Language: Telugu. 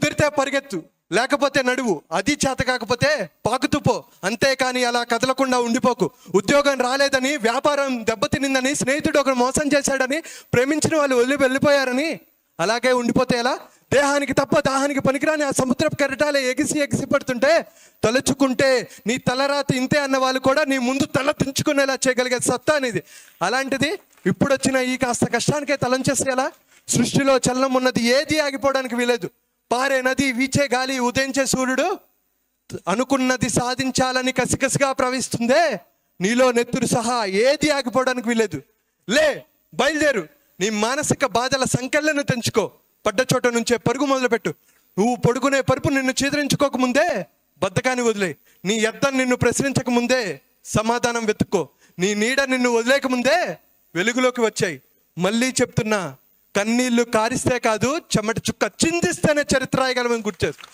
కుదిరితే పరిగెత్తు, లేకపోతే నడువు. అది చేత కాకపోతే పాకుతూ పో, అంతేకాని అలా కదలకుండా ఉండిపోకు. ఉద్యోగం రాలేదని, వ్యాపారం దెబ్బతినిందని, స్నేహితుడు ఒకరు మోసం చేశాడని, ప్రేమించిన వాళ్ళు వెళ్ళిపోయారని అలాగే ఉండిపోతే ఎలా? దేహానికి తప్ప దాహానికి పనికిరాని ఆ సముద్రపు కెరటాలే ఎగిసి ఎగిసి పడుతుంటే తలుచుకుంటే నీ తలరాతి ఇంతే అన్న వాళ్ళు కూడా నీ ముందు తల దించుకునేలా చేయగలిగే సత్తా అనేది. అలాంటిది ఇప్పుడు వచ్చిన ఈ కాస్త కష్టానికే తలంచేస్తే ఎలా? సృష్టిలో చలనం ఉన్నది ఏది ఆగిపోవడానికి వీలేదు. పారే నది, వీచే గాలి, ఉదయించే సూర్యుడు అనుకున్నది సాధించాలని కసికసిగా ప్రవహిస్తుందే, నీలో నెత్తురు సహా ఏది ఆగిపోవడానికి వీలేదు. లే, బయలుదేరు. నీ మానసిక బాధల సంకెళ్ళను తెంచుకో. పడ్డ చోట నుంచే పరుగు మొదలుపెట్టు. నువ్వు పడుకునే పరుపు నిన్ను ఛేదరించుకోకముందే బద్ధకాన్ని వదిలే. నీ యద్దం నిన్ను ప్రశ్నించక ముందే సమాధానం వెతుక్కో. నీ నీడ నిన్ను వదిలేక ముందే వెలుగులోకి వచ్చాయి. మళ్ళీ చెప్తున్నా, కన్నీళ్లు కారిస్తే కాదు, చెమట చుక్క చిందిస్తేనే చరిత్ర రాయగలమని గుర్తు చేసుకో.